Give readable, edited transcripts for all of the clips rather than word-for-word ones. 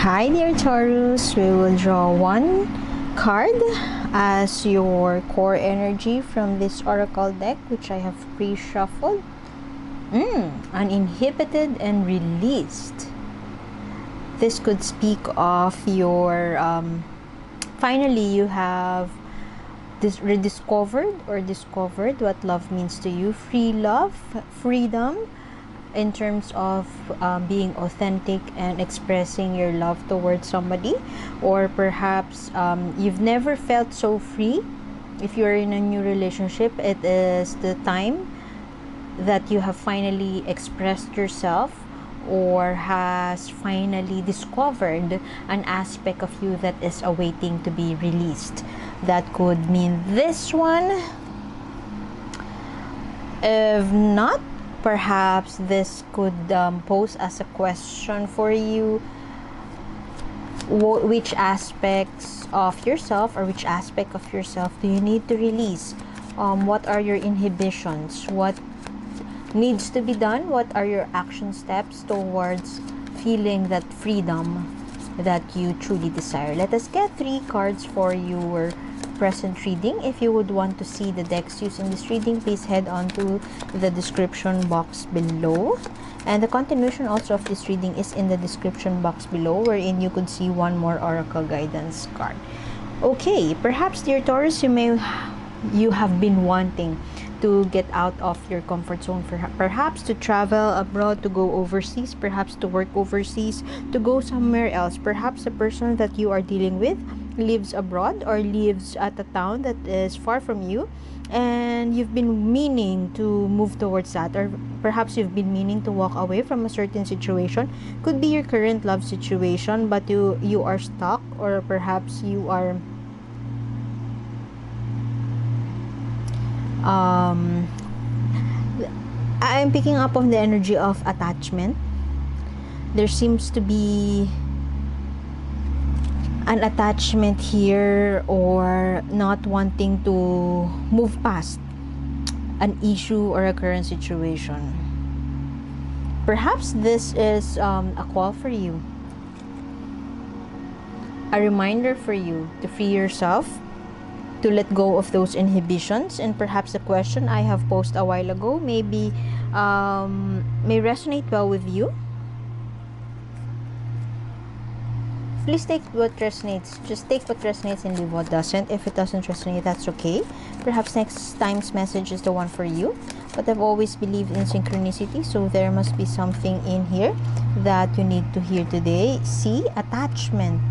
Hi dear Taurus, we will draw one card as your core energy from this oracle deck, which I have pre-shuffled. Uninhibited and released. This could speak of your finally you have rediscovered or discovered what love means to you. Free love, freedom in terms of being authentic and expressing your love towards somebody, or perhaps you've never felt so free. If you're in a new relationship, it is the time that you have finally expressed yourself or has finally discovered an aspect of you that is awaiting to be released. That could mean this one. If not, perhaps this could pose as a question for you. Which aspects of yourself or which aspect of yourself do you need to release? What are your inhibitions? What needs to be done? What are your action steps towards feeling that freedom that you truly desire? Let us get 3 cards for your present reading. If you would want to see the decks used in this reading, please head on to the description box below, and the continuation also of this reading is in the description box below, wherein you could see one more oracle guidance card. Okay, perhaps dear Taurus, you have been wanting to get out of your comfort zone, perhaps to travel abroad, to go overseas, perhaps to work overseas, to go somewhere else. Perhaps the person that you are dealing with lives abroad or lives at a town that is far from you, and you've been meaning to move towards that, or perhaps you've been meaning to walk away from a certain situation. Could be your current love situation, but you are stuck, or perhaps you are I'm picking up on the energy of attachment. There seems to be an attachment here, or not wanting to move past an issue or a current situation. Perhaps this is a call for you, a reminder for you to free yourself, to let go of those inhibitions. And perhaps the question I have posed a while ago may resonate well with you. Please take what resonates. Just take what resonates and leave what doesn't. If it doesn't resonate, that's okay. Perhaps next time's message is the one for you. But I've always believed in synchronicity, so there must be something in here that you need to hear today. See, attachment.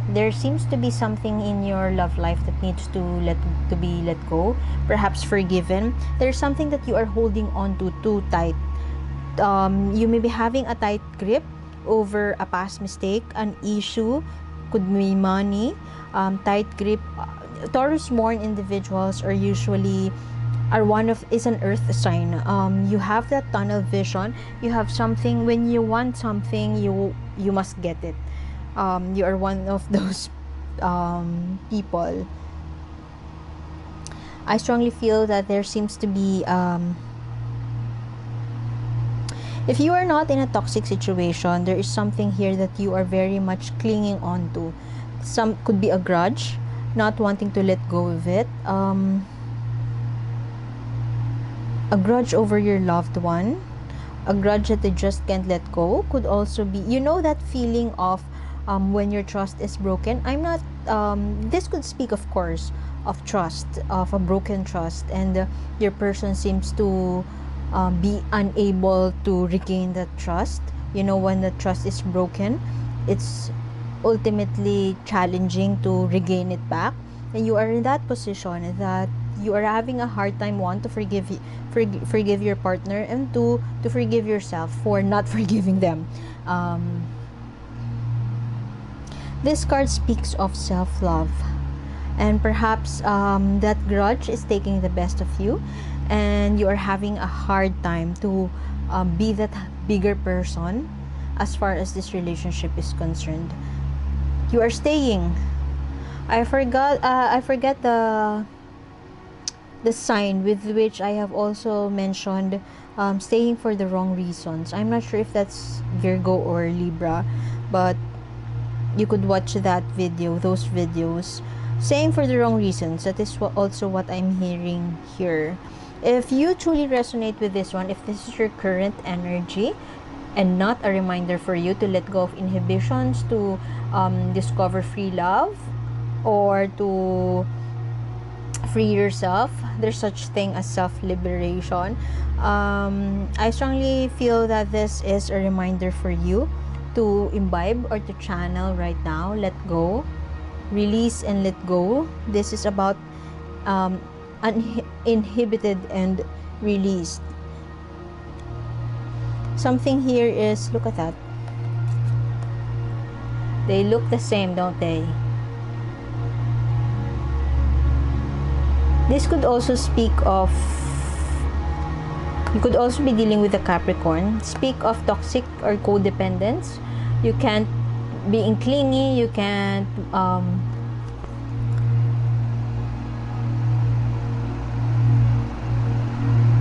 There seems to be something in your love life that needs to be let go, perhaps forgiven. There's something that you are holding on to too tight. You may be having a tight grip over a past mistake, an issue, could be money, tight grip. Taurus born individuals are usually is an earth sign. You have that tunnel vision. You have something. When you want something, you must get it. You are one of those people. I strongly feel that there seems to be if you are not in a toxic situation, there is something here that you are very much clinging on to. Some could be a grudge, not wanting to let go of it. A grudge over your loved one, a grudge that they just can't let go. Could also be, that feeling of when your trust is broken. This could speak, of course, of trust, of a broken trust, and your person seems to be unable to regain that trust. When the trust is broken, it's ultimately challenging to regain it back, and you are in that position that you are having a hard time, one, to forgive your partner, and two, to forgive yourself for not forgiving them. This card speaks of self-love, and perhaps that grudge is taking the best of you, and you are having a hard time to be that bigger person as far as this relationship is concerned. You are staying. I forget the sign with which I have also mentioned staying for the wrong reasons. I'm not sure if that's Virgo or Libra, but you could watch that video, those videos, saying for the wrong reasons. That is also what I'm hearing here. If you truly resonate with this one, if this is your current energy and not a reminder for you to let go of inhibitions, to discover free love, or to free yourself, there's such thing as self-liberation. I strongly feel that this is a reminder for you to imbibe or to channel right now. Let go, release, and let go. This is about uninhibited and released. Something here is, look at that. They look the same, don't they? This could also speak of, you could also be dealing with a Capricorn. Speak of toxic or codependence. You can't be clingy, you can't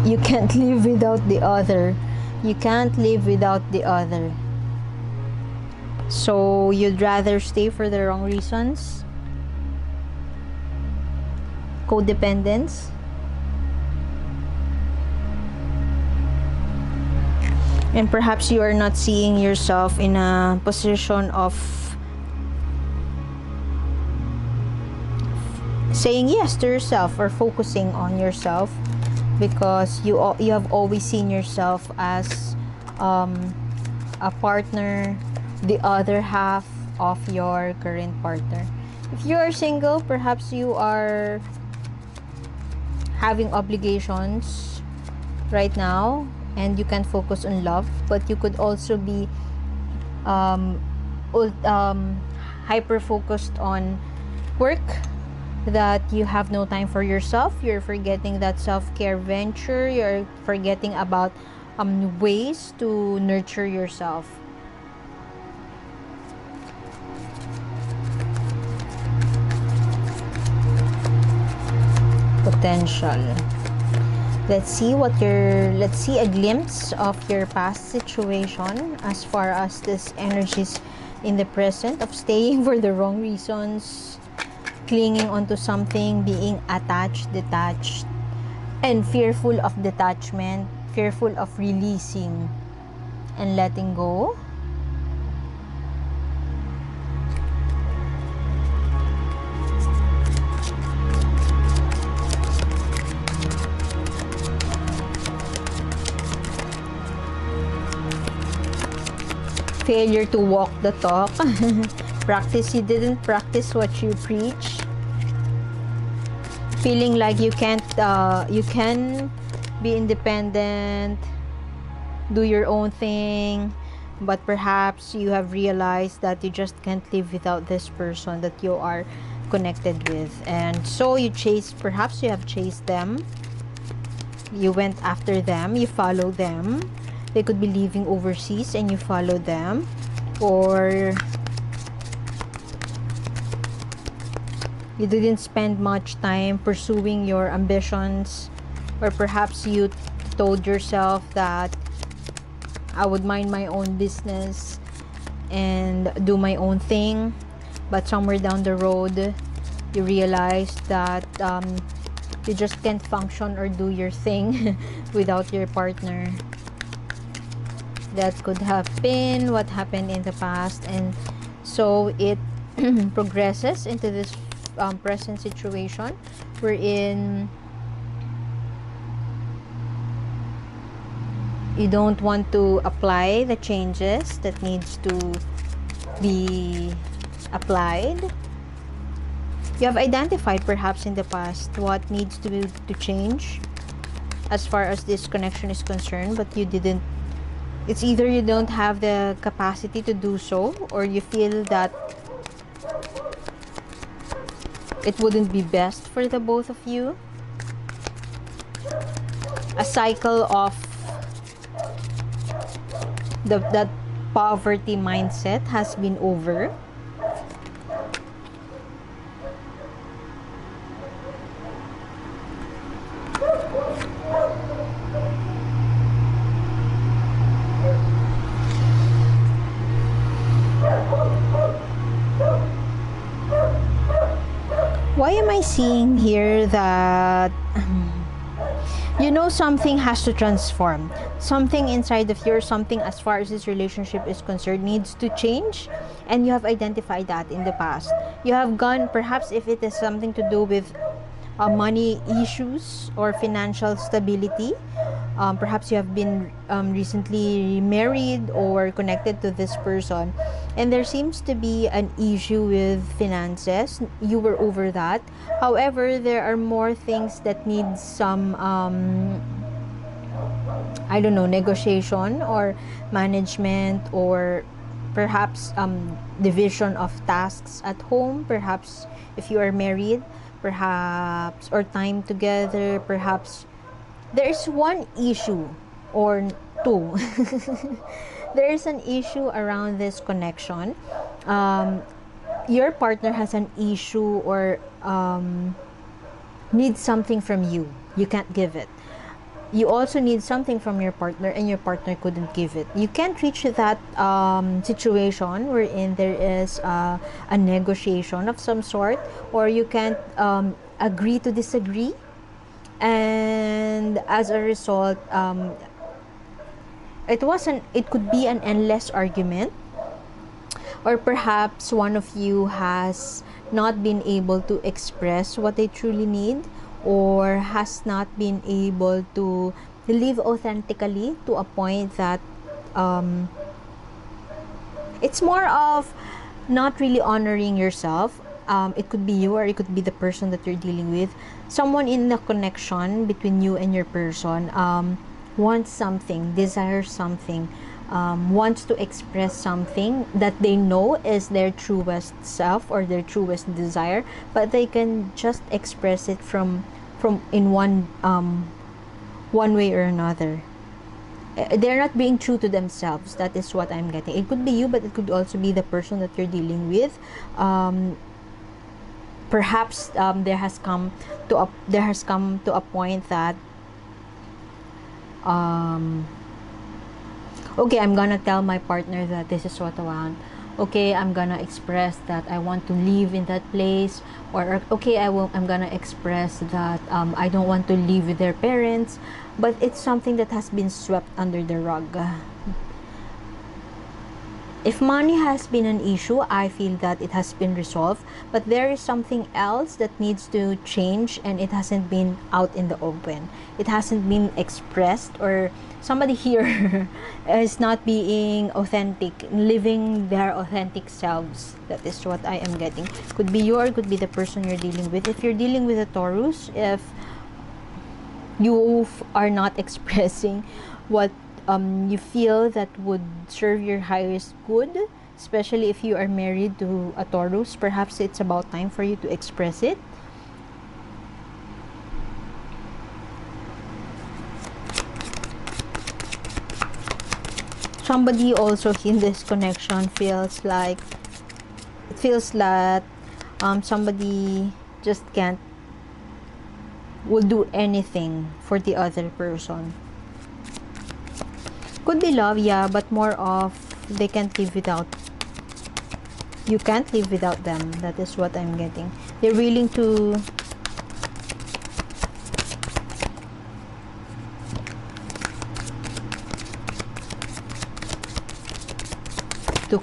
you can't live without the other. You can't live without the other. So you'd rather stay for the wrong reasons. Codependence. And perhaps you are not seeing yourself in a position of saying yes to yourself or focusing on yourself, because you have always seen yourself as a partner, the other half of your current partner. If you are single, perhaps you are having obligations right now and you can focus on love, but you could also be hyper focused on work, that you have no time for yourself. You're forgetting that self-care venture. You're forgetting about ways to nurture yourself. Potential. Let's see a glimpse of your past situation as far as this energies in the present of staying for the wrong reasons, clinging onto something, being attached, detached, and fearful of detachment, fearful of releasing and letting go. Failure to walk the talk. You didn't practice what you preach. Feeling like you can be independent, do your own thing, but perhaps you have realized that you just can't live without this person that you are connected with, and so perhaps you have chased them, you went after them, you follow them. They could be living overseas and you follow them, or you didn't spend much time pursuing your ambitions, or perhaps you told yourself that I would mind my own business and do my own thing, but somewhere down the road you realized that you just can't function or do your thing without your partner. That could have been what happened in the past, and so it progresses into this present situation wherein you don't want to apply the changes that needs to be applied. You have identified perhaps in the past what needs to change as far as this connection is concerned, but you didn't. It's either you don't have the capacity to do so, or you feel that it wouldn't be best for the both of you. A cycle of that poverty mindset has been over. Why am I seeing here that you know something has to transform? Something inside of you, or something as far as this relationship is concerned, needs to change, and you have identified that in the past. You have gone, perhaps if it is something to do with money issues or financial stability. Perhaps you have been recently married or connected to this person, and there seems to be an issue with finances. You were over that. However, there are more things that need some I don't know, negotiation or management, or perhaps division of tasks at home. Perhaps if you are married, perhaps, or time together, perhaps there is one issue or two. There is an issue around this connection. Your partner has an issue, or needs something from you. You can't give it. You also need something from your partner, and your partner couldn't give it. You can't reach that situation wherein there is a negotiation of some sort, or you can't agree to disagree, and as a result, it could be an endless argument, or perhaps one of you has not been able to express what they truly need, or has not been able to live authentically to a point that it's more of not really honoring yourself. It could be you, or it could be the person that you're dealing with. Someone in the connection between you and your person wants something, desires something, wants to express something that they know is their truest self or their truest desire, but they can just express it from in one way or another. They're not being true to themselves. That is what I'm getting. It could be you, but it could also be the person that you're dealing with. Perhaps there has come to a point that okay, I'm gonna tell my partner that this is what I want. Okay, I'm gonna express that I want to live in that place, or okay, I'm gonna express that I don't want to live with their parents, but it's something that has been swept under the rug. If money has been an issue, I feel that it has been resolved, but there is something else that needs to change, and it hasn't been out in the open. It hasn't been expressed, or somebody here is not being authentic, living their authentic selves. That is what I am getting. Could be you, or could be the person you're dealing with. If you're dealing with a Taurus, if you are not expressing what you feel that would serve your highest good, especially if you are married to a Taurus, perhaps it's about time for you to express it. Somebody also in this connection feels that somebody just will do anything for the other person. Could be love, yeah, but more of they can't live without. You can't live without them. That is what I'm getting. They're willing to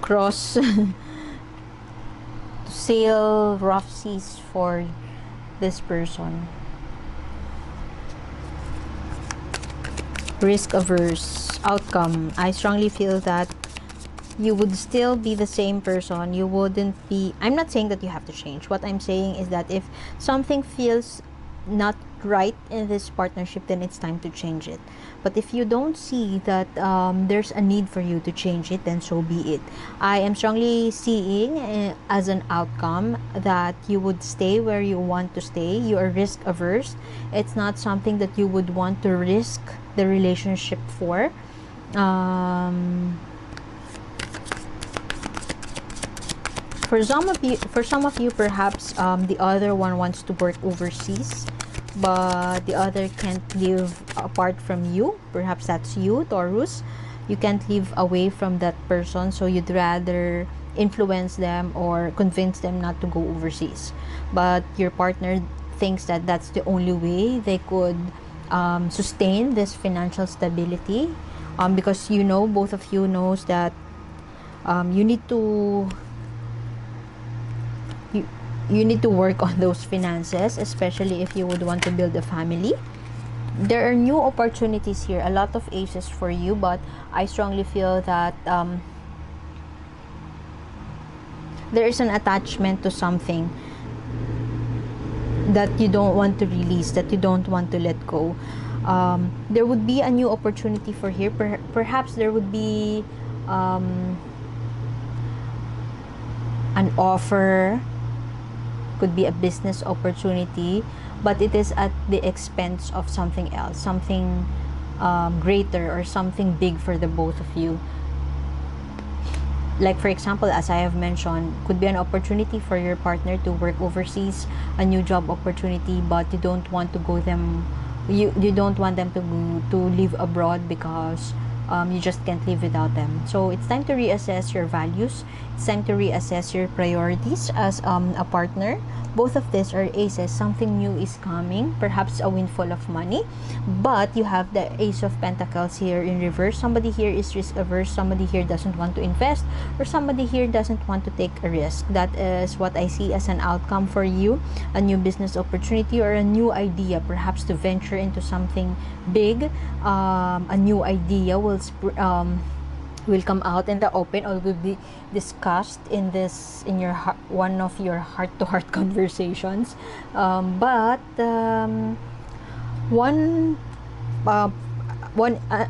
cross to sail rough seas for this person. Risk averse outcome. I strongly feel that you would still be the same person. You wouldn't be, I'm not saying that you have to change. What I'm saying is that if something feels not right in this partnership, then it's time to change it. But if you don't see that there's a need for you to change it, then so be it. I am strongly seeing as an outcome that you would stay where you want to stay. You are risk averse. It's not something that you would want to risk the relationship for. For some of you, perhaps the other one wants to work overseas, but the other can't live apart from you. Perhaps that's you, Taurus. You can't live away from that person, so you'd rather influence them or convince them not to go overseas, but your partner thinks that that's the only way they could sustain this financial stability, because both of you knows that you need to you need to work on those finances, especially if you would want to build a family. There are new opportunities here, a lot of aces for you, but I strongly feel that there is an attachment to something that you don't want to release, that you don't want to let go. There would be a new opportunity for here. Perhaps there would be an offer, could be a business opportunity, but it is at the expense of something else, something greater or something big for the both of you. Like for example, as I have mentioned, could be an opportunity for your partner to work overseas, a new job opportunity, but you don't want to go them you don't want them to live abroad because you just can't live without them. So it's time to reassess your values. It's time to reassess your priorities as a partner. Both of these are aces. Something new is coming, perhaps a windfall of money, but you have the Ace of Pentacles here in reverse. Somebody here is risk averse, somebody here doesn't want to invest, or somebody here doesn't want to take a risk. That is what I see as an outcome for you, a new business opportunity or a new idea, perhaps to venture into something big. A new idea will come out in the open, or will be discussed in your one of your heart-to-heart conversations. But an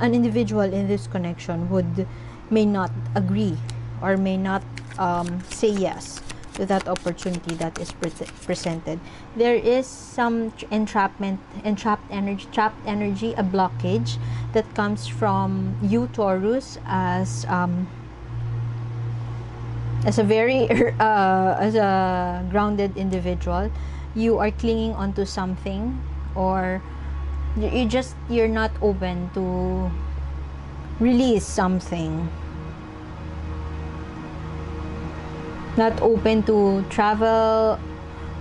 individual in this connection may not agree or may not say yes to that opportunity that is presented. There is some trapped energy, a blockage that comes from you, Taurus, as a very as a grounded individual. You are clinging onto something, or you're not open to release something, not open to travel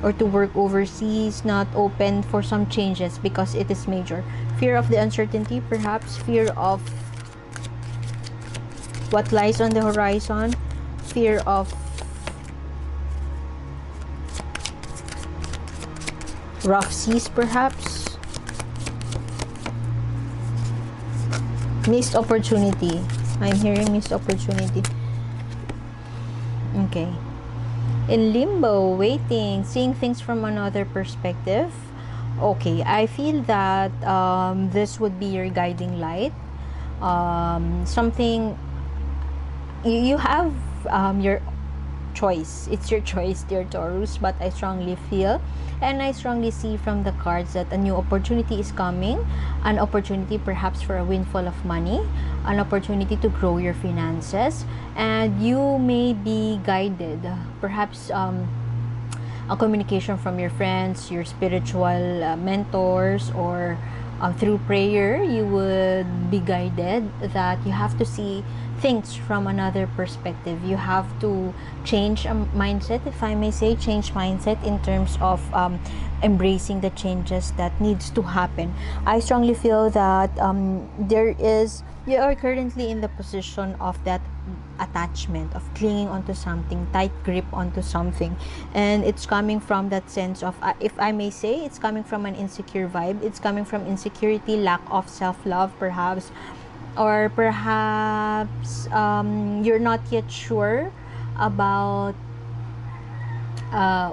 or to work overseas, not open for some changes because it is major. Fear of the uncertainty, perhaps fear of what lies on the horizon, fear of rough seas, perhaps missed opportunity. I'm hearing missed opportunity. Okay. In limbo, waiting, seeing things from another perspective. Okay, I feel that this would be your guiding light. Something you have your choice. It's your choice, dear Taurus, but I strongly feel and I strongly see from the cards that a new opportunity is coming, an opportunity perhaps for a windfall of money, an opportunity to grow your finances, and you may be guided, perhaps a communication from your friends, your spiritual mentors, or through prayer. You would be guided that you have to see things from another perspective. You have to change a mindset, if I may say, change mindset in terms of embracing the changes that needs to happen. I strongly feel that you are currently in the position of that attachment, of clinging onto something, tight grip onto something, and it's coming from that sense of if I may say, it's coming from an insecure vibe. It's coming from insecurity, lack of self-love, perhaps, or perhaps you're not yet sure about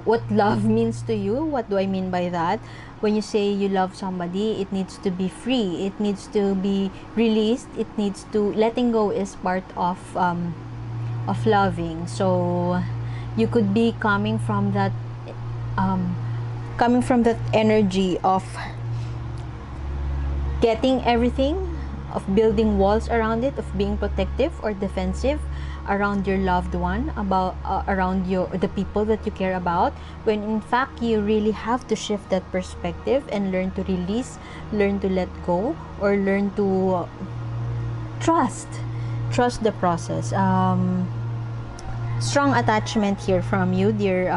what love means to you. What do I mean by that? When you say you love somebody, it needs to be free, it needs to be released, it needs to letting go is part of loving. So you could be coming from that energy of getting everything, of building walls around it, of being protective or defensive around your loved one, about around the people that you care about, when in fact you really have to shift that perspective and learn to release, learn to let go, or learn to trust the process. strong attachment here from you, dear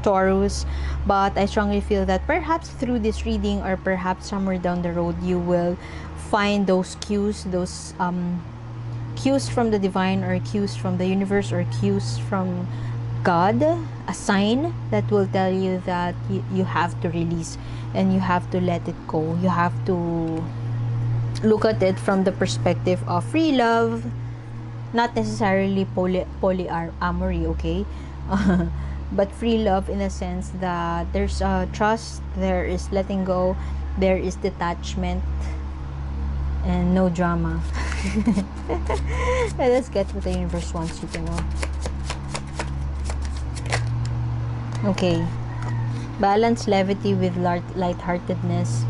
Taurus, but I strongly feel that perhaps through this reading or perhaps somewhere down the road you will find those cues, those cues from the divine or cues from the universe or cues from God, a sign that will tell you that you have to release and you have to let it go. You have to look at it from the perspective of free love, not necessarily polyamory, okay? But free love in a sense that there's trust, there is letting go, there is detachment, and no drama. Let's get what the universe wants you to know. Okay. Balance levity with lightheartedness.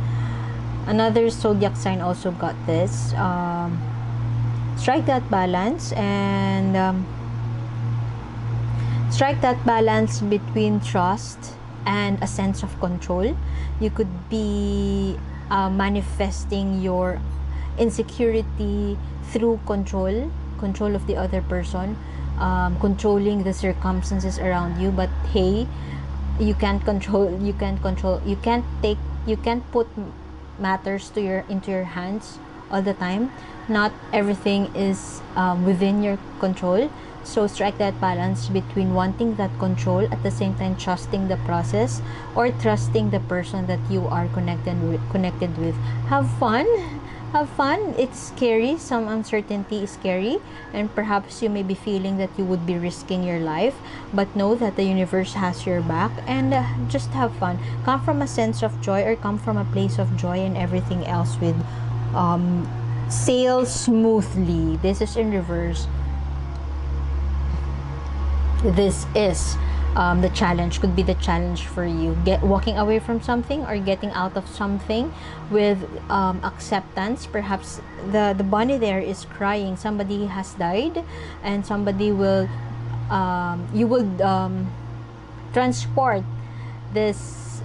Another zodiac sign also got this. Strike that balance and strike that balance between trust and a sense of control. You could be manifesting your insecurity through control of the other person, controlling the circumstances around you. But hey, you can't put matters into your hands all the time. Not everything is within your control. So strike that balance between wanting that control at the same time trusting the process or trusting the person that you are connected with. Have fun. It's scary. Some uncertainty is scary, and perhaps you may be feeling that you would be risking your life, but know that the universe has your back, and just have fun. Come from a sense of joy, or come from a place of joy, and everything else with sail smoothly. This is in reverse. This is the challenge, could be the challenge for you. Walking away from something or getting out of something with acceptance. Perhaps the bunny there is crying. Somebody has died, and somebody will you would transport this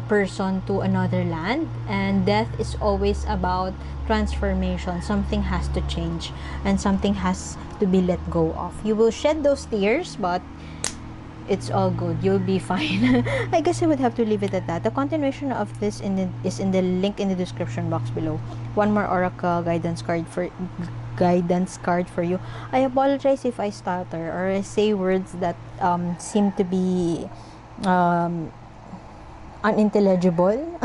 person to another land. And death is always about transformation. Something has to change and something has to be let go of. You will shed those tears, but it's all good. You'll be fine. I guess I would have to leave it at that. The continuation of this is in the link in the description box below. One more oracle guidance card for you. I apologize if I stutter or I say words that seem to be unintelligible.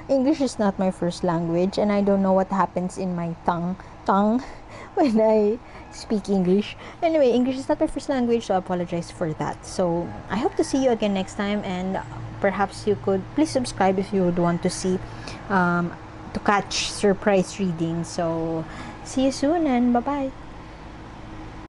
English is not my first language, and I don't know what happens in my tongue when I speak English. Anyway, English is not my first language, so I apologize for that. So I hope to see you again next time, and perhaps you could please subscribe if you would want to see to catch surprise readings. So see you soon, and bye bye.